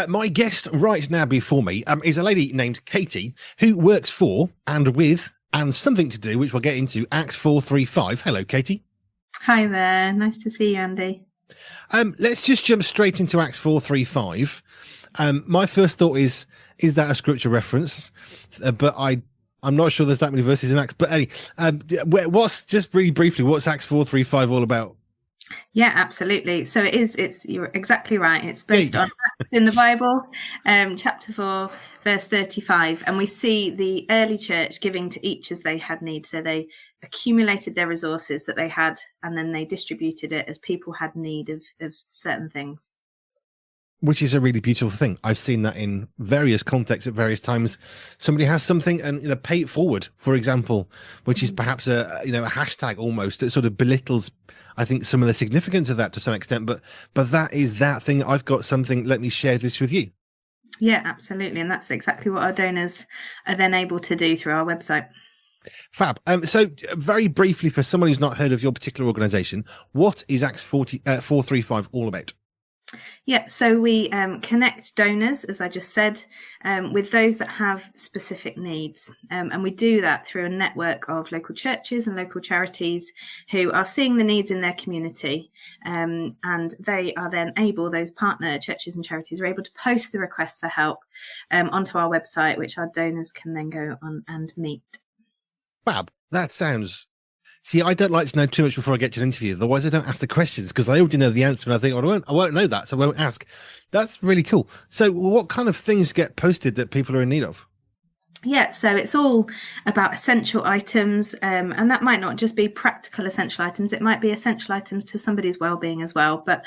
My guest right now before me is a lady named Katie who works for and with and something to do, which we'll get into, Acts435. Hello, Katie. Hi there. Nice to see you, Andy. Let's just jump straight into Acts435. My first thought is that a scripture reference? I'm not sure there's that many verses in Acts. But anyway, what's just really briefly, what's Acts435 all about? Yeah, absolutely. So you're exactly right. It's based Yay. on Acts in the Bible, chapter 4, verse 35. And we see the early church giving to each as they had need. So they accumulated their resources that they had, and then they distributed it as people had need of certain things. Which is a really beautiful thing. I've seen that in various contexts at various times. Somebody has something and pay it forward, for example, which is perhaps a hashtag almost that sort of belittles, I think, some of the significance of that to some extent. But that is that thing. I've got something. Let me share this with you. Yeah, absolutely. And that's exactly what our donors are then able to do through our website. Fab. So very briefly, for someone who's not heard of your particular organisation, what is Acts 435 all about? Yeah, so we connect donors, as I just said, with those that have specific needs. And we do that through a network of local churches and local charities who are seeing the needs in their community. And they are then able, those partner churches and charities are able to post the request for help onto our website, which our donors can then go on and meet. Fab. That sounds... See, I don't like to know too much before I get to an interview. Otherwise, I don't ask the questions because I already know the answer, and I think, I won't know that, so I won't ask. That's really cool. So, what kind of things get posted that people are in need of? Yeah, so it's all about essential items, and that might not just be practical essential items. It might be essential items to somebody's well-being as well. But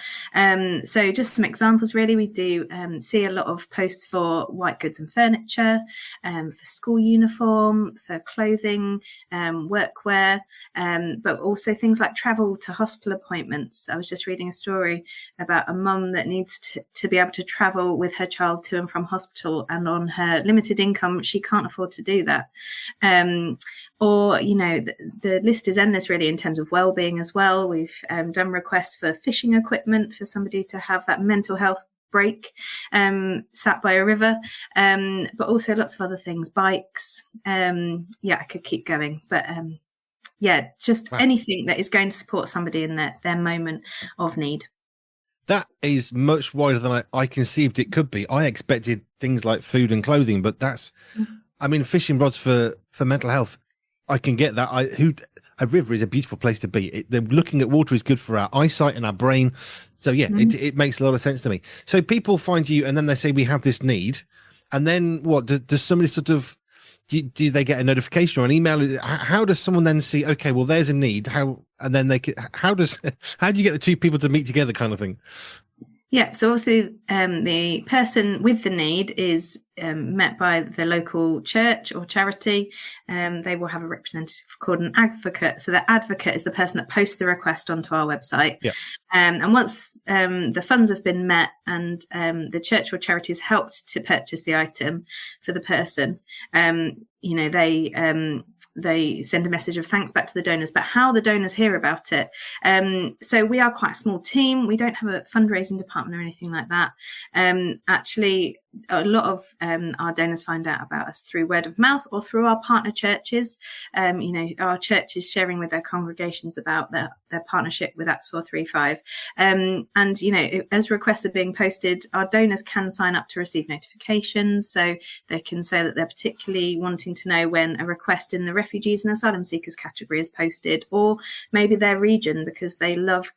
so just some examples, really, we do see a lot of posts for white goods and furniture, for school uniform, for clothing, workwear, but also things like travel to hospital appointments. I was just reading a story about a mum that needs to be able to travel with her child to and from hospital, and on her limited income, she can't afford to do that. Or the list is endless really in terms of well-being as well. We've done requests for fishing equipment for somebody to have that mental health break sat by a river, but also lots of other things, bikes. I could keep going, but just Wow. anything that is going to support somebody in their moment of need. That is much wider than I conceived it could be. I expected things like food and clothing, but that's... I mean, fishing rods for mental health, I can get that. A river is a beautiful place to be. Looking at water is good for our eyesight and our brain. So yeah, it makes a lot of sense to me. So people find you and then they say, we have this need. And then what, does somebody sort of, do they get a notification or an email? How does someone then see, okay, well, there's a need. How do you get the two people to meet together kind of thing? Yeah, so obviously the person with the need is met by the local church or charity. They will have a representative called an advocate. So the advocate is the person that posts the request onto our website. Yeah. And once the funds have been met and the church or charity has helped to purchase the item for the person, they send a message of thanks back to the donors, but how the donors hear about it. So we are quite a small team. We don't have a fundraising department or anything like that. Actually, a lot of our donors find out about us through word of mouth or through our partner churches. Our churches sharing with their congregations about their partnership with Acts435. As requests are being posted, our donors can sign up to receive notifications. So they can say that they're particularly wanting to know when a request in the refugees and asylum seekers category is posted, or maybe their region, because they love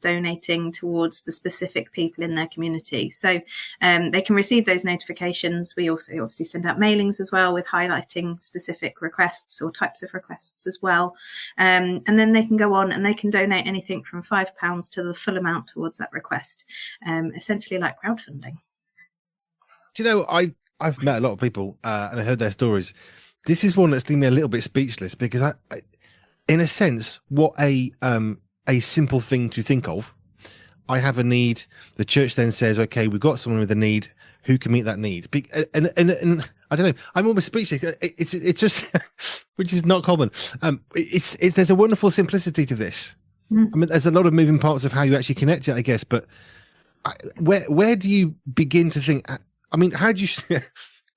donating towards the specific people in their community. So they can receive those notifications. We also obviously send out mailings as well with highlighting specific requests or types of requests as well. And then they can go on and they can donate anything from £5 to the full amount towards that request, essentially like crowdfunding. Do you know, I've met a lot of people and I heard their stories. This is one that's leaving me a little bit speechless because I in a sense, what a simple thing to think of. I have a need. The church then says, okay, we've got someone with a need. Who can meet that need? And I don't know. I'm almost speechless. It's just, which is not common. There's a wonderful simplicity to this. I mean, there's a lot of moving parts of how you actually connect it, I guess. But where do you begin to think? I mean, how do you?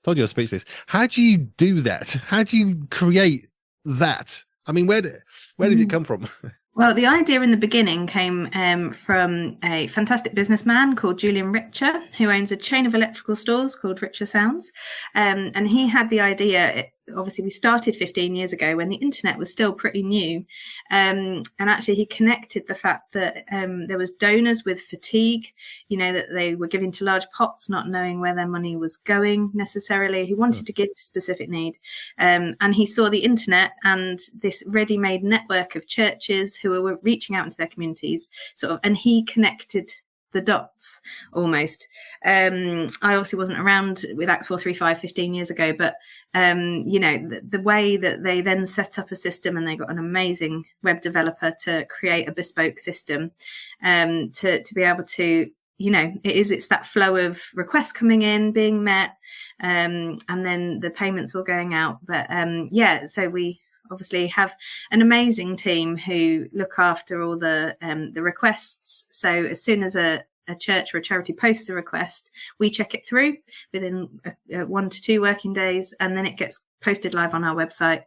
Told you I was speechless. How do you do that? How do you create that? I mean, where does it come from? Well, the idea in the beginning came from a fantastic businessman called Julian Richer, who owns a chain of electrical stores called Richer Sounds. And he had the idea, obviously we started 15 years ago when the internet was still pretty new. And actually he connected the fact that there was donors with fatigue, that they were giving to large pots, not knowing where their money was going necessarily, who wanted to give to specific need. And he saw the internet and this ready-made network of churches who were reaching out into their communities, and he connected the dots almost. I obviously wasn't around with Acts435 15 years ago, but the way that they then set up a system, and they got an amazing web developer to create a bespoke system to be able to, it's that flow of requests coming in, being met, and then the payments all going out. But so we obviously have an amazing team who look after all the requests. So as soon as a church or a charity posts a request, we check it through within 1 to 2 working days, and then it gets posted live on our website.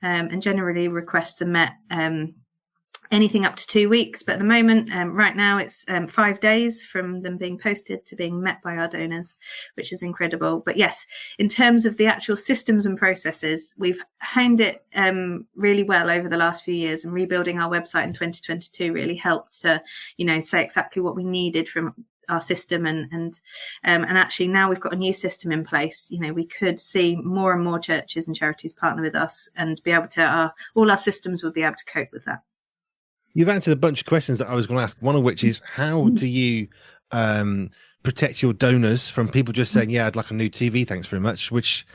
And generally requests are met anything up to 2 weeks, but at the moment, right now, it's 5 days from them being posted to being met by our donors, which is incredible. But yes, in terms of the actual systems and processes, we've honed it really well over the last few years, and rebuilding our website in 2022 really helped to, say exactly what we needed from our system, and actually now we've got a new system in place. We could see more and more churches and charities partner with us and be able to, all our systems will be able to cope with that. You've answered a bunch of questions that I was going to ask, one of which is, how do you protect your donors from people just saying, yeah, I'd like a new TV, thanks very much, which,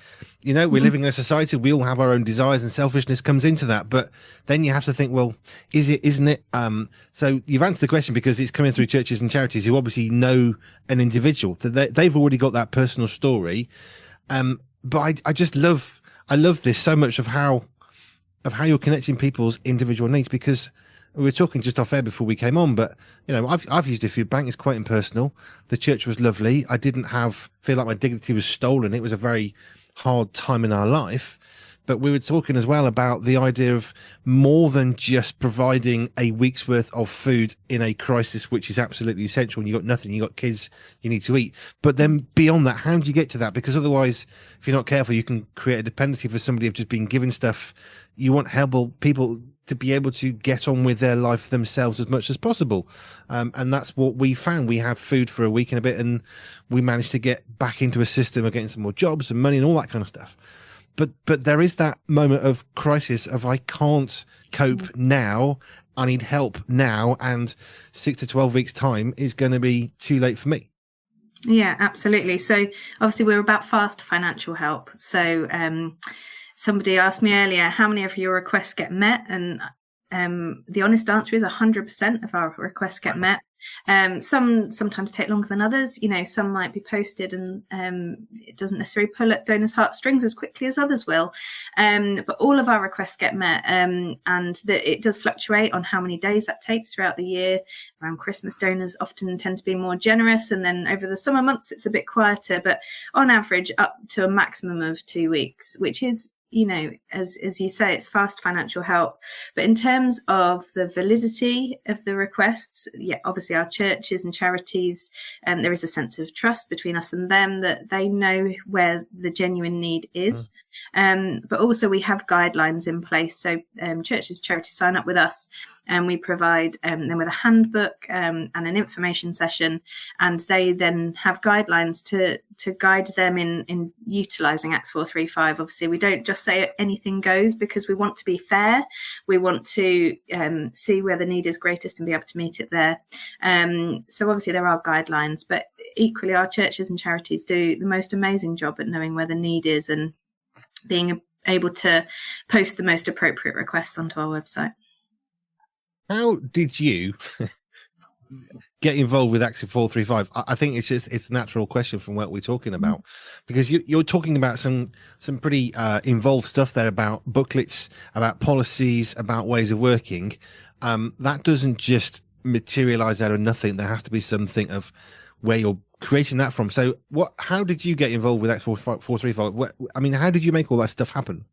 we're living in a society, we all have our own desires, and selfishness comes into that. But then you have to think, well, isn't it? So you've answered the question because it's coming through churches and charities who obviously know an individual, that they've already got that personal story. But I love this so much of how you're connecting people's individual needs, because we were talking just off air before we came on, but I've used a food bank. It's quite impersonal. The church was lovely. I didn't feel like my dignity was stolen. It was a very hard time in our life. But we were talking as well about the idea of more than just providing a week's worth of food in a crisis, which is absolutely essential. And you've got nothing, you've got kids you need to eat. But then beyond that, how do you get to that? Because otherwise, if you're not careful, you can create a dependency for somebody of just being given stuff. You want help people to be able to get on with their life themselves as much as possible. And that's what we found. We had food for a week and a bit, and we managed to get back into a system of getting some more jobs and money and all that kind of stuff. But there is that moment of crisis of, I can't cope now, I need help now, and 6 to 12 weeks time is going to be too late for me. Yeah, absolutely. So obviously we're about fast financial help. So somebody asked me earlier, how many of your requests get met? And the honest answer is 100% of our requests get met. Some sometimes take longer than others. Some might be posted and it doesn't necessarily pull at donors' heartstrings as quickly as others will. But all of our requests get met, and it does fluctuate on how many days that takes throughout the year. Around Christmas, donors often tend to be more generous, and then over the summer months, it's a bit quieter. But on average, up to a maximum of 2 weeks, which is, as you say, it's fast financial help. But in terms of the validity of the requests, obviously our churches and charities, there is a sense of trust between us and them, that they know where the genuine need is. But also we have guidelines in place. So churches, charities sign up with us, and we provide them with a handbook and an information session, and they then have guidelines to guide them in utilising Acts435. Obviously, we don't just say anything goes, because we want to be fair. We want to see where the need is greatest and be able to meet it there. So obviously there are guidelines, but equally our churches and charities do the most amazing job at knowing where the need is and being able to post the most appropriate requests onto our website. How did you get involved with Acts435? I think it's a natural question from what we're talking about, because you're talking about some pretty involved stuff there, about booklets, about policies, about ways of working. That doesn't just materialize out of nothing. There has to be something of where you're creating that from. So how did you get involved with Acts435? I mean, how did you make all that stuff happen?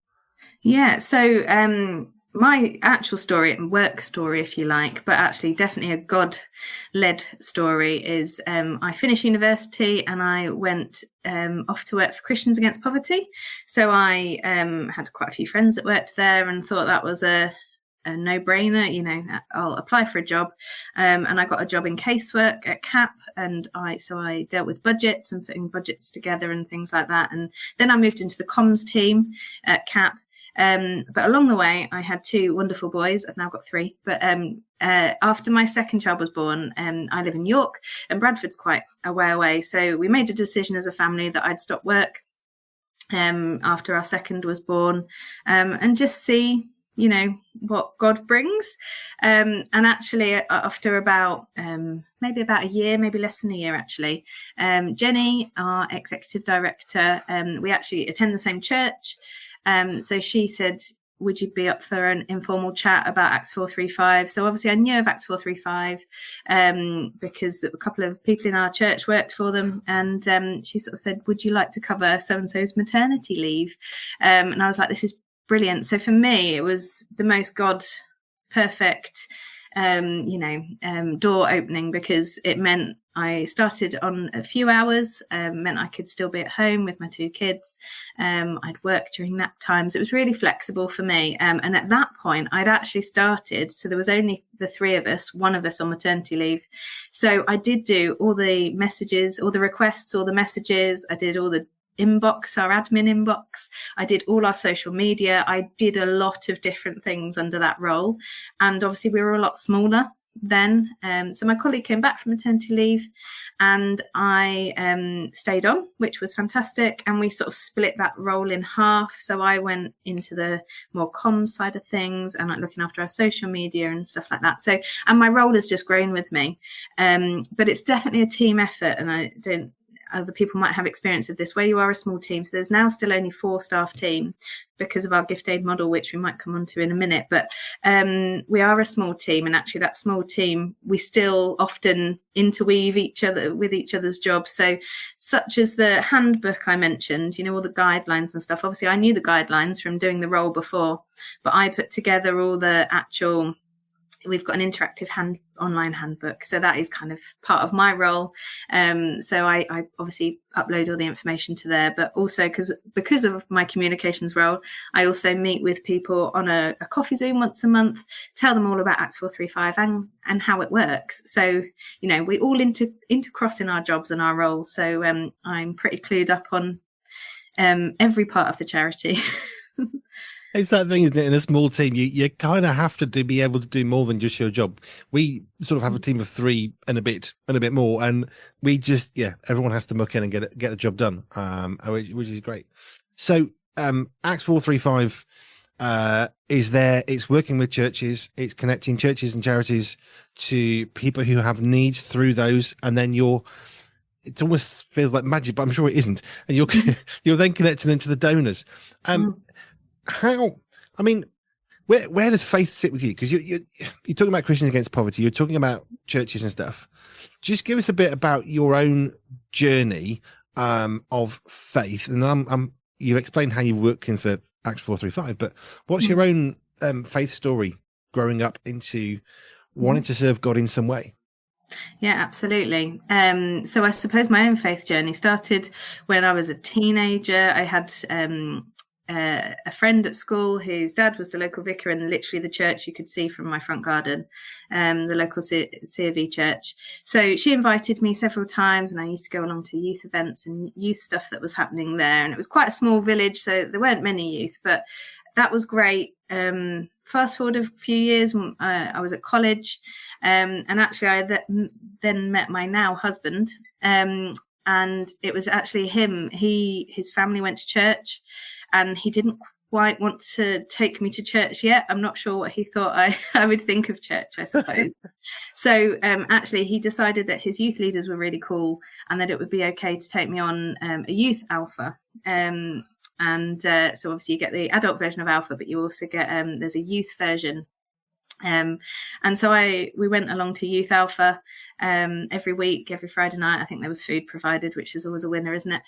Yeah, so my actual story and work story, if you like, but actually definitely a God-led story is I finished university and I went off to work for Christians Against Poverty. So I had quite a few friends that worked there and thought that was a no-brainer, you know, I'll apply for a job. And I got a job in casework at CAP, and I dealt with budgets and putting budgets together and things like that. And then I moved into the comms team at CAP. But along the way, I had two wonderful boys. I've now got three. But after my second child was born, I live in York, and Bradford's quite a way away. So we made a decision as a family that I'd stop work after our second was born, and just see, you know, what God brings. And actually, after about maybe about a year, maybe less than a year, actually, Jenny, our executive director, we actually attend the same church. So she said, would you be up for an informal chat about Acts435? So obviously I knew of Acts435 because a couple of people in our church worked for them. And she sort of said, would you like to cover so-and-so's maternity leave? And I was like, this is brilliant. So for me, it was the most God perfect, door opening, because it meant I started on a few hours, meant I could still be at home with my two kids. I'd work during nap times. It was really flexible for me. And at that point, I'd actually started. So there was only the three of us, one of us on maternity leave. So I did do all the messages, all the requests, all the messages. I did all the inbox, our admin inbox. I did all our social media. I did a lot of different things under that role. And obviously we were a lot smaller then. So my colleague came back from maternity leave and I stayed on, which was fantastic. And we sort of split that role in half. So I went into the more comms side of things and like looking after our social media and stuff like that. So, and my role has just grown with me. But it's definitely a team effort, and other people might have experience of this, where you are a small team. So there's now still only 4 staff team because of our gift aid model, which we might come on to in a minute. But we are a small team, and actually that small team, we still often interweave each other with each other's jobs. So such as the handbook I mentioned, you know, all the guidelines and stuff. Obviously I knew the guidelines from doing the role before, but I put together all the actual, we've got an interactive online handbook, so that is kind of part of my role. So I obviously upload all the information to there, but also because of my communications role, I also meet with people on a coffee Zoom once a month, tell them all about Acts435 and how it works. So, you know, we all intercross in our jobs and our roles. So I'm pretty clued up on every part of the charity. It's that thing, isn't it? In a small team, you kind of have to be able to do more than just your job. We sort of have a team of 3 and a bit more, and we just, everyone has to muck in and get the job done, which is great. So Acts435 is there. It's working with churches. It's connecting churches and charities to people who have needs through those, and then it almost feels like magic, but I'm sure it isn't. And you're then connecting them to the donors. How? I mean, where does faith sit with you? Because you're talking about Christians Against Poverty. You're talking about churches and stuff. Just give us a bit about your own journey of faith. And you've explained how you're working for Acts435, but what's your own faith story growing up into wanting to serve God in some way? Yeah, absolutely. So I suppose my own faith journey started when I was a teenager. I had a friend at school whose dad was the local vicar, and literally the church you could see from my front garden, the local C of E church. So she invited me several times, and I used to go along to youth events and youth stuff that was happening there. And it was quite a small village, so there weren't many youth, but that was great. Fast forward a few years, I was at college, and actually I then met my now husband, and it was actually him. His family went to church, and he didn't quite want to take me to church yet. I'm not sure what he thought I would think of church, I suppose. So actually he decided that his youth leaders were really cool, and that it would be okay to take me on a youth alpha. So obviously you get the adult version of alpha, but you also get there's a youth version. And so we went along to Youth Alpha every week, every Friday night. I think there was food provided, which is always a winner, isn't it?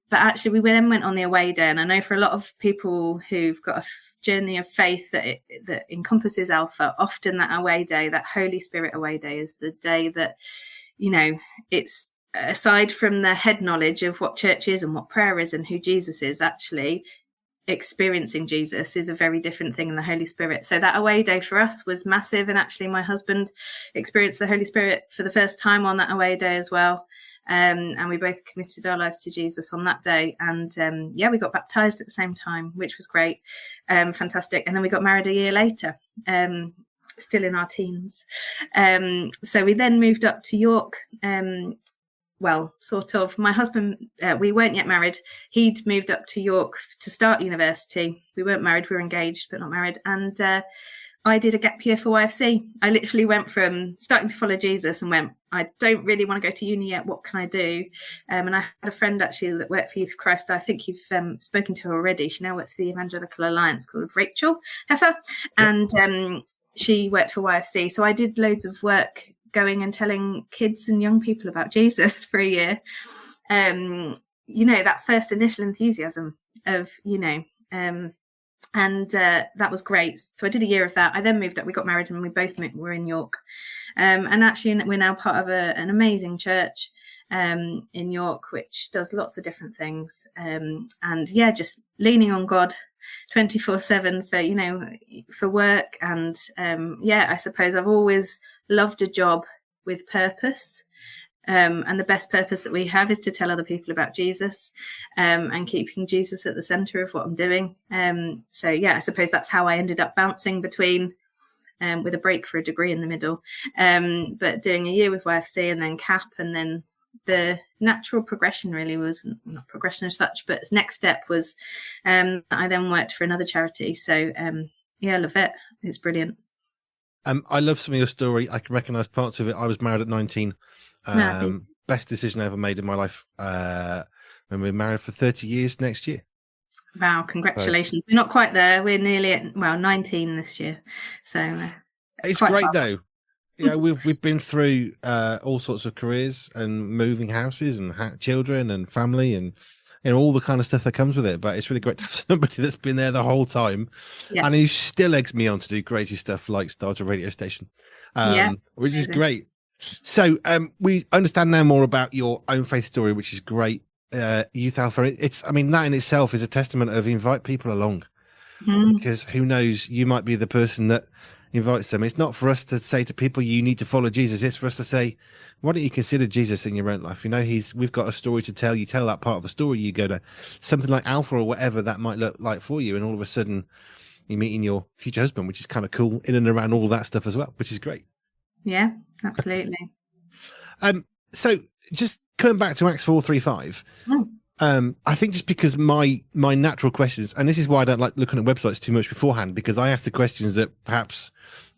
But actually, we then went on the away day. And I know for a lot of people who've got a journey of faith that encompasses Alpha, often that away day, that Holy Spirit away day, is the day that, you know, it's aside from the head knowledge of what church is and what prayer is and who Jesus is, actually experiencing Jesus is a very different thing in the Holy Spirit. So that away day for us was massive, and actually my husband experienced the Holy Spirit for the first time on that away day as well, and we both committed our lives to Jesus on that day, and we got baptized at the same time, which was great, fantastic. And then we got married a year later, still in our teens. So we then moved up to York. Well, sort of. My husband, we weren't yet married. He'd moved up to York to start university. We weren't married. We were engaged, but not married. And I did a gap year for YFC. I literally went from starting to follow Jesus and went, I don't really want to go to uni yet. What can I do? And I had a friend actually that worked for Youth for Christ. I think you've spoken to her already. She now works for the Evangelical Alliance, called Rachel Heffer. Yep. And she worked for YFC. So I did loads of work going and telling kids and young people about Jesus for a year. That first initial enthusiasm of, and that was great. So I did a year of that. I then moved up, we got married, and we both were in York. And actually we're now part of an amazing church in York, which does lots of different things. Just leaning on God 24/7 for work. And I suppose I've always loved a job with purpose. And the best purpose that we have is to tell other people about Jesus, and keeping Jesus at the center of what I'm doing. I suppose that's how I ended up bouncing between, with a break for a degree in the middle, but doing a year with YFC and then CAP, and then the natural progression really was not progression as such, but next step was I then worked for another charity. So I love it. It's brilliant. I love some of your story. I can recognize parts of it. I was married at 19. Best decision I ever made in my life. When we're married for 30 years next year. Wow, congratulations. We're not quite there. We're nearly at 19 this year. So it's great though. We've been through all sorts of careers and moving houses and children and family and all the kind of stuff that comes with it. But it's really great to have somebody that's been there the whole time, and who still eggs me on to do crazy stuff like start a radio station, which is great. So we understand now more about your own faith story, which is great. Youth Alpha, that in itself is a testament of invite people along, because who knows, you might be the person that invites them. It's not for us to say to people you need to follow Jesus. It's for us to say, why don't you consider Jesus in your own life? We've got a story to tell. You tell that part of the story, you go to something like Alpha or whatever that might look like for you, and all of a sudden you're meeting your future husband, which is kind of cool, in and around all that stuff as well, which is great. Yeah, absolutely. So just coming back to Acts435, I think just because my natural questions, and this is why I don't like looking at websites too much beforehand, because I ask the questions that perhaps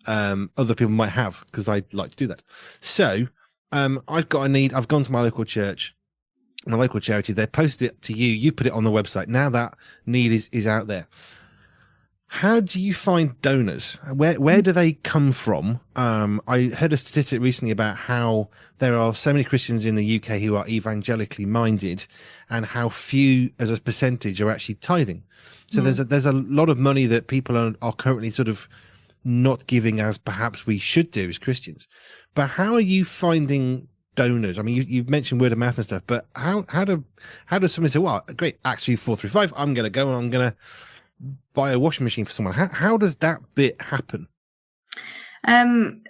other people might have, because I like to do that. So I've got a need. I've gone to my local church, my local charity. They posted it to you. You put it on the website. Now that need is out there. How do you find donors? Where do they come from? I heard a statistic recently about how there are so many Christians in the UK who are evangelically minded, and how few as a percentage are actually tithing. So there's a lot of money that people are currently sort of not giving as perhaps we should do as Christians. But how are you finding donors? I mean, you've mentioned word of mouth and stuff, but how does somebody say, well, great, Acts435, I'm going to go and I'm going to buy a washing machine for someone? How does that bit happen?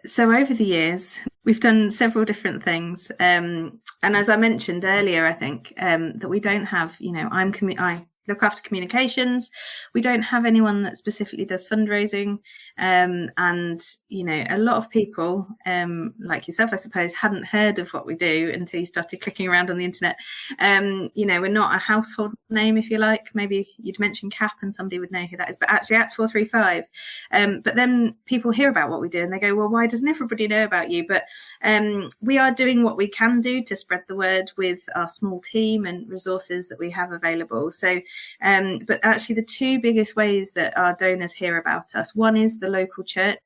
So over the years, we've done several different things. And as I mentioned earlier, I think that we don't have, I look after communications. We don't have anyone that specifically does fundraising. And, a lot of people, like yourself, I suppose, hadn't heard of what we do until you started clicking around on the internet. We're not a household name, if you like. Maybe you'd mention CAP and somebody would know who that is, but actually Acts435. But then people hear about what we do and they go, well, why doesn't everybody know about you? But we are doing what we can do to spread the word with our small team and resources that we have available. So But actually, the two biggest ways that our donors hear about us, one is the local church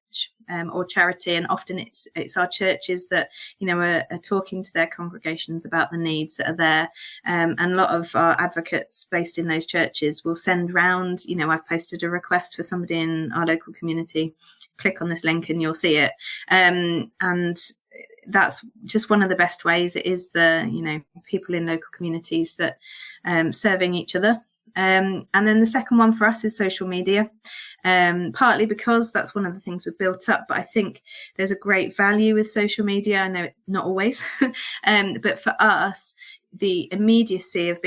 or charity, and often it's our churches that are talking to their congregations about the needs that are there. And a lot of our advocates based in those churches will send round. I've posted a request for somebody in our local community. Click on this link and you'll see it. And that's just one of the best ways. It is the people in local communities that serving each other. And then the second one for us is social media, partly because that's one of the things we've built up. But I think there's a great value with social media. I know not always, but for us, the immediacy of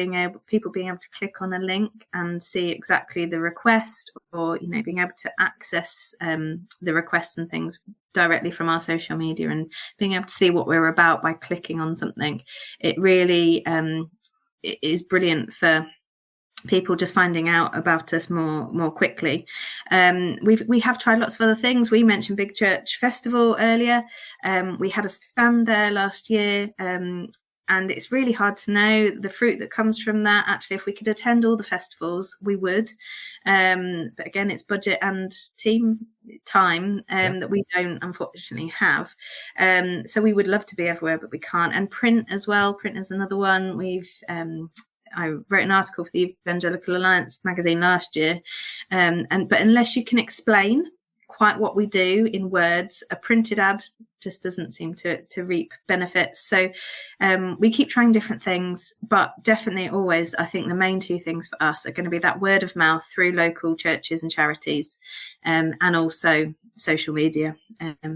people being able to click on a link and see exactly the request, or being able to access the requests and things directly from our social media, and being able to see what we're about by clicking on something, it really it is brilliant for people just finding out about us more quickly. We have tried lots of other things. We mentioned Big Church Festival earlier. We had a stand there last year, and it's really hard to know the fruit that comes from that. Actually, if we could attend all the festivals, we would. But again, it's budget and team time that we don't unfortunately have. So we would love to be everywhere, but we can't. And print as well. Print is another one. I wrote an article for the Evangelical Alliance magazine last year, but unless you can explain quite what we do in words, a printed ad just doesn't seem to reap benefits. So we keep trying different things, but definitely always, I think the main two things for us are going to be that word of mouth through local churches and charities, and also social media,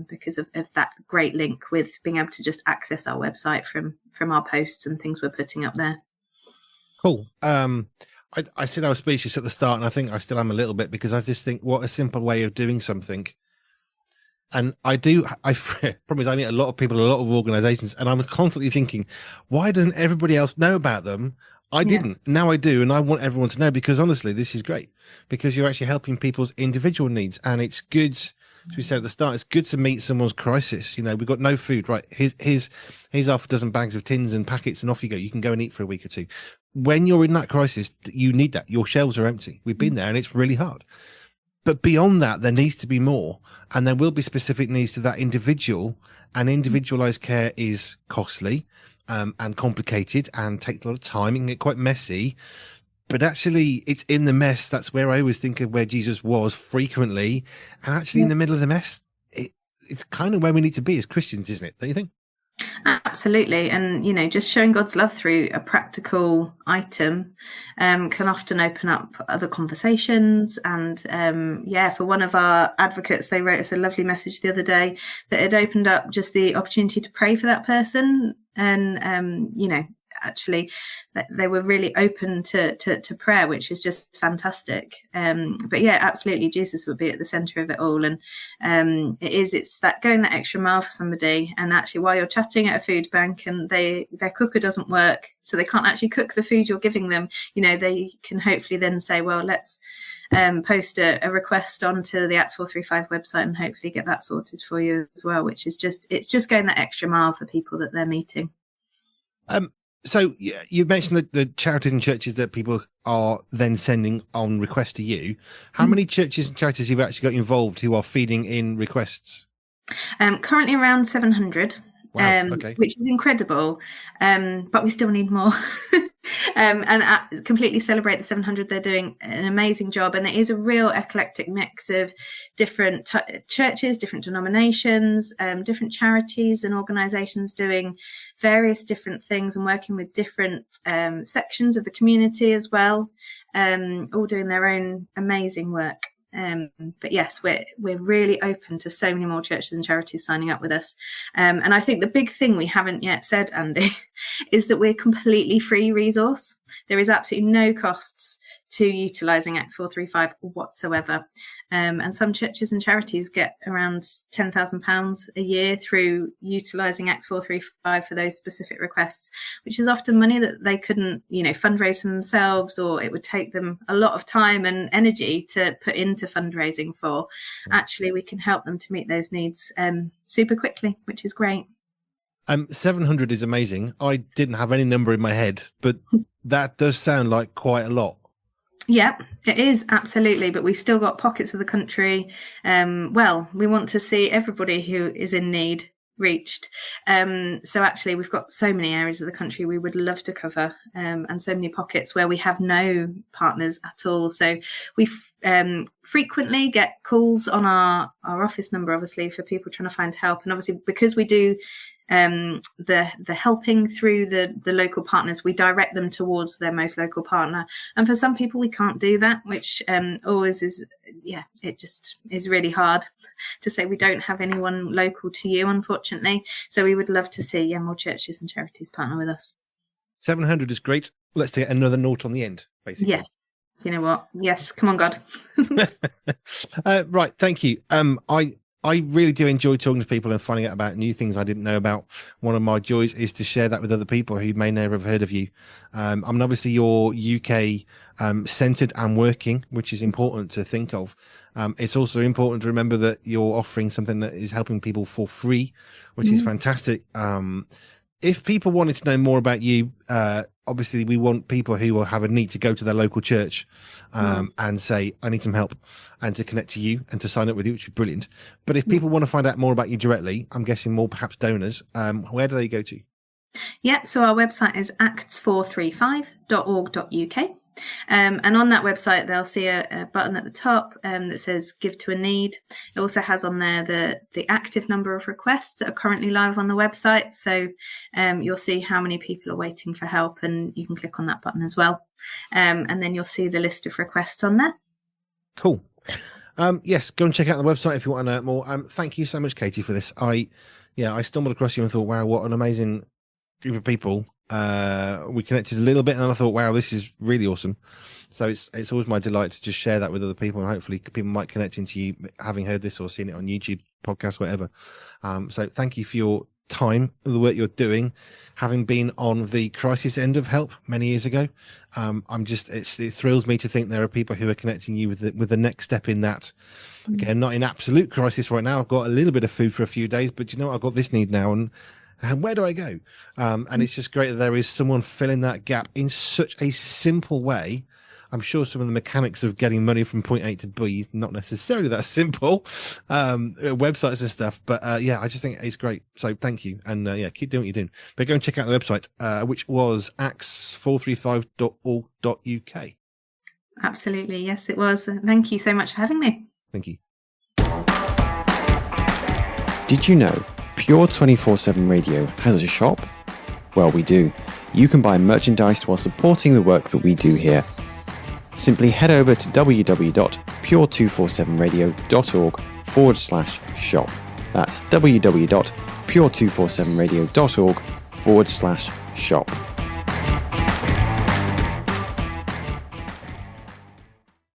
because of that great link with being able to just access our website from our posts and things we're putting up there. Cool. I said I was speechless at the start, and I think I still am a little bit, because I just think what a simple way of doing something. And I promise I meet a lot of people, a lot of organizations, and I'm constantly thinking, why doesn't everybody else know about them? I didn't. Now I do, and I want everyone to know, because honestly, this is great, because you're actually helping people's individual needs, and it's good. As we said at the start, it's good to meet someone's crisis. We've got no food, right? Here's half a dozen bags of tins and packets, and off you go. You can go and eat for a week or two. When you're in that crisis, you need that. Your shelves are empty. We've been there, and it's really hard. But beyond that, there needs to be more, and there will be specific needs to that individual, and individualized care is costly and complicated and takes a lot of time and get quite messy. But actually, it's in the mess. That's where I always think of where Jesus was frequently. And actually, in the middle of the mess, it's kind of where we need to be as Christians, isn't it? Don't you think? Absolutely. And just showing God's love through a practical item can often open up other conversations. And for one of our advocates, they wrote us a lovely message the other day that had opened up just the opportunity to pray for that person. And actually they were really open to prayer, which is just fantastic. But absolutely, Jesus would be at the center of it all. And it's that going that extra mile for somebody. And actually, while you're chatting at a food bank and their cooker doesn't work, so they can't actually cook the food you're giving them, they can hopefully then say, well, let's post a request onto the Acts435 website and hopefully get that sorted for you as well, which is it's just going that extra mile for people that they're meeting. So you mentioned the charities and churches that people are then sending on request to you. How many churches and charities have you actually got involved who are feeding in requests? Currently around 700, wow, okay. Which is incredible, but we still need more. And I completely celebrate the 700. They're doing an amazing job, and it is a real eclectic mix of different churches, different denominations, different charities and organizations doing various different things and working with different sections of the community as well, all doing their own amazing work. But yes, we're really open to so many more churches and charities signing up with us. And I think the big thing we haven't yet said, Andy, is that we're completely free resource. There is absolutely no costs to utilising Acts435 whatsoever. And some churches and charities get around £10,000 a year through utilising Acts435 for those specific requests, which is often money that they couldn't, fundraise for themselves, or it would take them a lot of time and energy to put into fundraising for. Actually, we can help them to meet those needs super quickly, which is great. 700 is amazing. I didn't have any number in my head, but that does sound like quite a lot. Yeah, it is, absolutely. But we've still got pockets of the country. Well, we want to see everybody who is in need reached. So actually, we've got so many areas of the country we would love to cover, and so many pockets where we have no partners at all. So we frequently get calls on our office number, obviously, for people trying to find help. And obviously, because we do the helping through the local partners, we direct them towards their most local partner. And for some people, we can't do that, which always is, it just is really hard to say we don't have anyone local to you, unfortunately. So we would love to see more churches and charities partner with us. 700 is great. Let's get another nought on the end, basically. Yes. You know what? Yes. Come on, God. Right. Thank you. I really do enjoy talking to people and finding out about new things I didn't know about. One of my joys is to share that with other people who may never have heard of you. I mean, obviously you're UK centered and working, which is important to think of. It's also important to remember that you're offering something that is helping people for free, which is fantastic. If people wanted to know more about you, obviously we want people who will have a need to go to their local church and say, I need some help, and to connect to you and to sign up with you, which is brilliant. But if people want to find out more about you directly, I'm guessing more perhaps donors, where do they go to? Yeah, so our website is acts435.org.uk. And on that website, they'll see a button at the top that says Give to a Need. It also has on there the active number of requests that are currently live on the website. So you'll see how many people are waiting for help, and you can click on that button as well. And then you'll see the list of requests on there. Cool. Yes, go and check out the website if you want to know more. Thank you so much, Katie, for this. I stumbled across you and thought, wow, what an amazing group of people. We connected a little bit and I thought, wow, this is really awesome. So it's always my delight to just share that with other people, and hopefully people might connect into you having heard this or seen it on YouTube, podcast, whatever. So thank you for your time, the work you're doing, having been on the crisis end of help many years ago. It thrills me to think there are people who are connecting you with the next step in that. Again, not in absolute crisis right now. I've got a little bit of food for a few days, but you know what? I've got this need now, and where do I go? And it's just great that there is someone filling that gap in such a simple way. I'm sure some of the mechanics of getting money from point A to B is not necessarily that simple, websites and stuff. But I just think it's great. So thank you. And keep doing what you're doing. But go and check out the website, which was acts435.org.uk. Absolutely. Yes, it was. Thank you so much for having me. Thank you. Did you know Pure 24/7 Radio has a shop? Well, we do. You can buy merchandise while supporting the work that we do here. Simply head over to www.pure247radio.org/shop. That's www.pure247radio.org/shop.